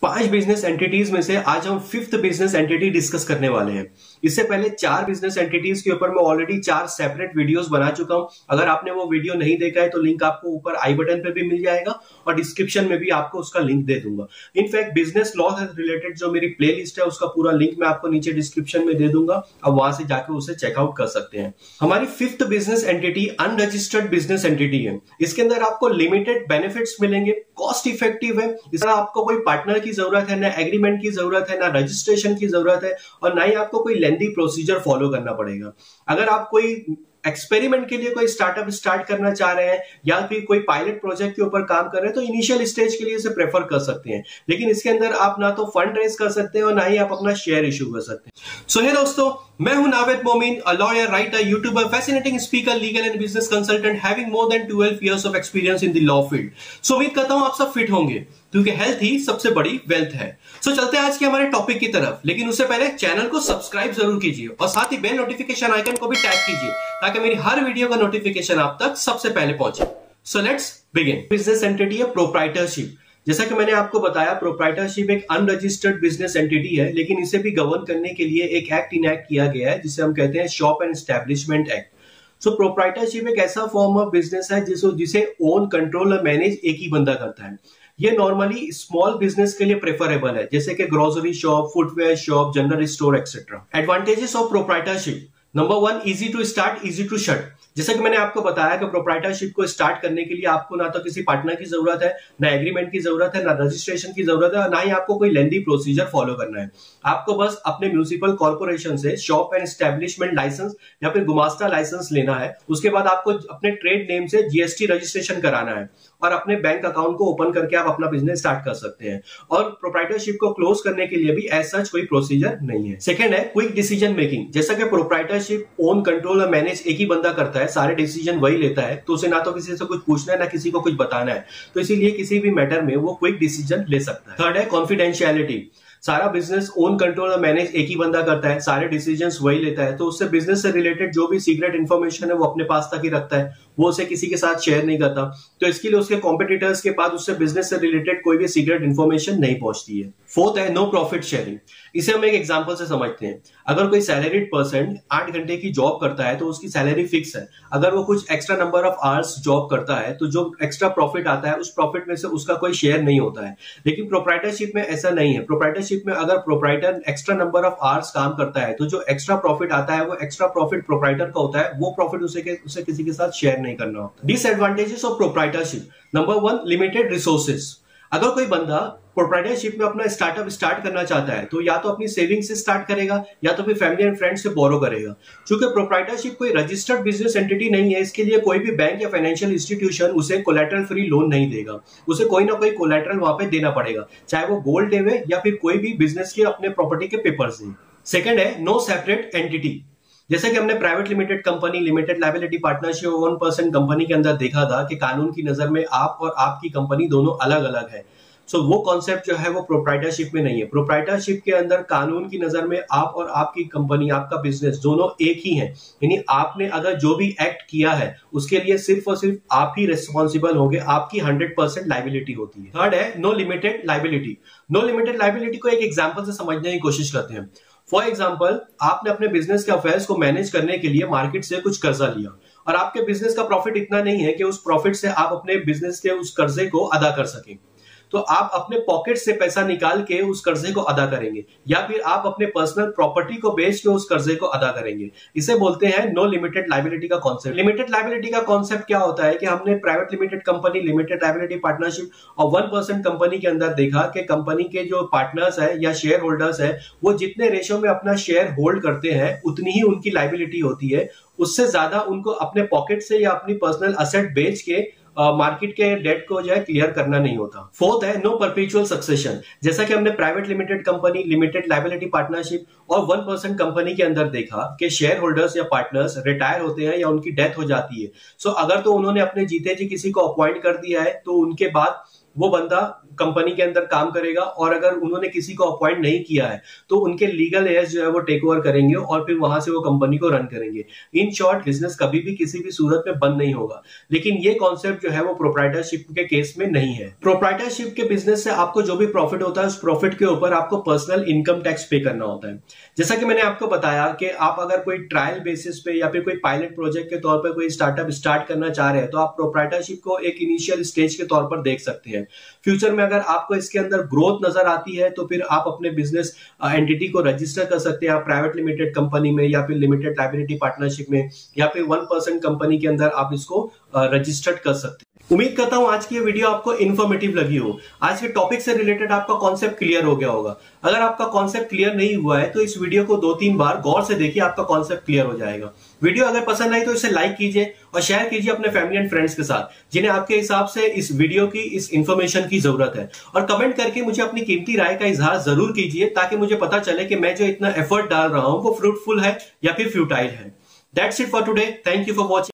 5 business entities में से आज हम 5th बिजनेस एंटिटी डिस्कस करने वाले हैं। इससे पहले 4 बिजनेस एंटिटीज के ऊपर मैं ऑलरेडी 4 सेपरेट वीडियोस बना चुका हूं। अगर आपने वो वीडियो नहीं देखा है तो लिंक आपको ऊपर आई बटन पे भी मिल जाएगा और डिस्क्रिप्शन में भी आपको उसका लिंक दे दूंगा। इनफैक्ट बिजनेस लॉ से रिलेटेड जो मेरी प्लेलिस्ट है उसका पूरा लिंक मैं आपको नीचे डिस्क्रिप्शन में दे दूंगा। अब वहां से जाकर उसे चेकआउट कर सकते हैं। हमारी 5th business entity unregistered business entity है। इसके अंदर आपको लिमिटेड बेनिफिट्स मिलेंगे, कॉस्ट इफेक्टिव है, इसमें आपको कोई पार्टनर की जरूरत है, ना एग्रीमेंट की जरूरत है, ना रजिस्ट्रेशन की जरूरत है और ना ही आपको कोई लेंथी प्रोसीजर फॉलो करना पड़ेगा। अगर आप कोई एक्सपेरिमेंट के लिए कोई स्टार्टअप स्टार्ट करना चाह रहे हैं या फिर कोई पायलट प्रोजेक्ट के ऊपर काम कर रहे हैं तो इनिशियल स्टेज के लिए इसे प्रेफर कर सकते हैं, लेकिन इसके अंदर आप ना तो फंड रेज कर सकते हैं और ना ही आप अपना शेयर इशू कर सकते हैं। सो हे दोस्तों, मैं हूं Naved Momin, a lawyer, writer, YouTuber, fascinating speaker, legal and business consultant having more than 12 years of experience in the law field. So उम्मीद करता हूं आप सब फिट होंगे क्योंकि हेल्थ ही सबसे बड़ी वेल्थ है। सो चलते हैं आज के हमारे टॉपिक की तरफ, लेकिन उससे पहले चैनल को सब्सक्राइब जरूर कीजिए और साथ ही बेल नोटिफिकेशन आइकन को भी टैप कीजिए ताकि मेरी हर वीडियो का नोटिफिकेशन आप तक सबसे पहले पहुंचे। So let's begin. Business entity है प्रोप्राइटरशिप। जैसा कि मैंने आपको बताया, प्रोप्राइटरशिप एक अनरजिस्टर्ड बिजनेस एंटिटी है, लेकिन इसे भी गवर्न करने के लिए एक एक्ट इनैक्ट किया गया है जिसे हम कहते हैं shop and establishment act. So proprietorship एक ऐसा फॉर्म ऑफ बिजनेस है जिसे ओन, कंट्रोल और मैनेज एक ही बंदा करता है। ये नॉर्मली स्मॉल बिजनेस के लिए प्रेफरेबल है, जैसे कि grocery shop, footwear shop, general store etcetera. Advantages of proprietorship. Number 1, easy to start, easy to shut. जैसा कि मैंने आपको बताया कि प्रोप्राइटरशिप को स्टार्ट करने के लिए आपको ना तो किसी पार्टनर की जरूरत है, ना एग्रीमेंट की जरूरत है, ना रजिस्ट्रेशन की जरूरत है और ना ही आपको कोई लेंथी प्रोसीजर फॉलो करना है। आपको बस अपने म्यूनिसिपल कॉर्पोरेशन से शॉप एंड एस्टैब्लिशमेंट लाइसेंस या फिर गुमास्ता लाइसेंस लेना है। उसके बाद आपको अपने ट्रेड नेम से जीएसटी रजिस्ट्रेशन कराना है और अपने बैंक अकाउंट को ओपन करके आप अपना बिजनेस स्टार्ट कर सकते हैं। और प्रोप्राइटरशिप को क्लोज करने के लिए भी एज सच कोई प्रोसीजर नहीं है। सेकंड है क्विक डिसीजन मेकिंग। जैसा कि प्रोप्राइटरशिप ओन, कंट्रोल और मैनेज एक ही बंदा करता है, सारे डिसीजन वही लेता है, तो उसे ना तो किसी से कुछ पूछना है ना किसी को कुछ बताना है, तो इसीलिए किसी भी मैटर में वो क्विक डिसीजन ले सकता है। थर्ड है कॉन्फिडेंशियलिटी। सारा बिजनेस ओन, कंट्रोल और मैनेज एक ही बंदा करता है, सारे डिसीजंस वही लेता है, तो उससे बिजनेस से रिलेटेड जो भी सीक्रेट इन्फॉर्मेशन है वो अपने पास तक ही रखता है, वो उसे किसी के साथ शेयर नहीं करता। तो इसके लिए उसके कॉम्पिटिटर्स के पास उससे बिजनेस से रिलेटेड कोई भी सीक्रेट इन्फॉर्मेशन नहीं पहुंचती है। फोर्थ है नो प्रॉफिट शेयरिंग। इसे हम एक एग्जांपल से समझते हैं। अगर कोई सैलरीड पर्सन 8 घंटे की जॉब करता है तो उसकी सैलरी फिक्स है। अगर वो कुछ extra number of hours job करता है तो जो एक्स्ट्रा प्रॉफिट आता है उस प्रॉफिट में से उसका कोई शेयर नहीं होता है। लेकिन प्रोप्राइटरशिप में ऐसा नहीं है। प्रोप्राइटरशिप में अगर proprietor extra number of hours काम करता है तो जो एक्स्ट्रा प्रॉफिट आता है वो एक्स्ट्रा प्रॉफिट प्रोप्राइटर का होता है, वो प्रॉफिट उसे किसी के साथ शेयर नहीं करना होता। Disadvantages of proprietorship. Number 1, limited resources. अगर कोई बंदा प्रोप्राइटरशिप में अपना स्टार्टअप स्टार्ट करना चाहता है तो या तो अपनी सेविंग से स्टार्ट करेगा या तो फिर फैमिली एंड फ्रेंड्स से बोरो करेगा। क्योंकि प्रोप्राइटरशिप कोई रजिस्टर्ड बिजनेस एंटिटी नहीं है, इसके लिए कोई भी बैंक या फाइनेंशियल इंस्टीट्यूशन उसे कोलैटरल फ्री लोन नहीं देगा। उसे कोई ना कोई कोलैटरल वहां पे देना पड़ेगा, चाहे वो गोल्ड देवे या फिर कोई भी बिजनेस के अपने प्रॉपर्टी के पेपर्स दे। सेकेंड है नो सेपरेट एंटिटी। जैसे कि हमने private limited company, limited liability partnership और 1% कंपनी के अंदर देखा था कि कानून की नजर में आप और आपकी कंपनी दोनों अलग अलग है। सो वो कॉन्सेप्ट जो है वो प्रोप्राइटरशिप में नहीं है। प्रोप्राइटरशिप के अंदर कानून की नजर में आप और आपकी कंपनी, आपका बिजनेस दोनों एक ही है। यानी आपने अगर जो भी एक्ट किया है उसके लिए सिर्फ और सिर्फ आप ही रिस्पॉन्सिबल होंगे, आपकी 100% लायबिलिटी होती है। थर्ड है no limited liability. No limited liability को एक एग्जाम्पल से समझने की कोशिश करते हैं। फॉर एग्जाम्पल, आपने अपने बिजनेस के अफेयर्स को मैनेज करने के लिए मार्केट से कुछ कर्जा लिया और आपके बिजनेस का प्रॉफिट इतना नहीं है कि उस प्रॉफिट से आप अपने बिजनेस के उस कर्जे को अदा कर सकें, तो आप अपने पॉकेट से पैसा निकाल के उस कर्जे को अदा करेंगे या फिर आप अपने पर्सनल प्रॉपर्टी को बेच के उस कर्जे को अदा करेंगे। इसे बोलते हैं नो लिमिटेड लायबिलिटी का कॉन्सेप्ट। लिमिटेड लायबिलिटी का कॉन्सेप्ट क्या होता है कि हमने private limited company, limited liability partnership और 1% कंपनी के अंदर देखा कि कंपनी के जो पार्टनर्स है या शेयर होल्डर्स है वो जितने रेशो में अपना शेयर होल्ड करते हैं उतनी ही उनकी लायबिलिटी होती है। उससे ज्यादा उनको अपने पॉकेट से या अपनी पर्सनल असेट बेच के मार्केट के डेट को जो है क्लियर करना नहीं होता। फोर्थ है नो परपेचुअल सक्सेशन। जैसा कि हमने private limited company, limited liability partnership और 1% कंपनी के अंदर देखा कि शेयर होल्डर्स या पार्टनर्स रिटायर होते हैं या उनकी डेथ हो जाती है। सो अगर तो उन्होंने अपने जीते जी किसी को अपॉइंट कर दिया है तो उनके बाद वो बंदा कंपनी के अंदर काम करेगा, और अगर उन्होंने किसी को अपॉइंट नहीं किया है तो उनके लीगल एज जो है वो टेक ओवर करेंगे और फिर वहां से वो कंपनी को रन करेंगे। इन शॉर्ट, बिजनेस कभी भी किसी भी सूरत में बंद नहीं होगा। लेकिन ये कॉन्सेप्ट जो है वो प्रोप्राइटरशिप के केस में नहीं है। प्रोप्राइटरशिप के बिजनेस से आपको जो भी प्रॉफिट होता है उस प्रॉफिट के ऊपर आपको पर्सनल इनकम टैक्स पे करना होता है। जैसा कि मैंने आपको बताया कि आप अगर कोई ट्रायल बेसिस पे या फिर कोई पायलट प्रोजेक्ट के तौर पर कोई स्टार्टअप स्टार्ट करना चाह रहे हैं तो आप प्रोप्राइटरशिप को एक इनिशियल स्टेज के तौर पर देख सकते हैं। फ्यूचर में अगर आपको इसके अंदर ग्रोथ नजर आती है तो फिर आप अपने बिजनेस एंटिटी को रजिस्टर कर सकते हैं, आप प्राइवेट लिमिटेड कंपनी में या फिर लिमिटेड लायबिलिटी पार्टनरशिप में या फिर 1% कंपनी के अंदर आप इसको रजिस्टर्ड कर सकते हैं। उम्मीद करता हूं आज की ये वीडियो आपको इन्फॉर्मेटिव लगी हो। आज के टॉपिक से रिलेटेड आपका कॉन्सेप्ट क्लियर हो गया होगा। अगर आपका कॉन्सेप्ट क्लियर नहीं हुआ है तो इस वीडियो को 2-3 बार गौर से देखिए, आपका कॉन्सेप्ट क्लियर हो जाएगा। वीडियो अगर पसंद आई तो इसे लाइक कीजिए और शेयर कीजिए अपने फैमिली एंड फ्रेंड्स के साथ जिन्हें आपके हिसाब से इस वीडियो की, इस इंफॉर्मेशन की जरूरत है। और कमेंट करके मुझे अपनी कीमती राय का इजहार जरूर कीजिए ताकि मुझे पता चले कि मैं जो इतना एफर्ट डाल रहा हूं वो फ्रूटफुल है या फिर फ्यूटाइल है। That's it for today. Thank you for watching.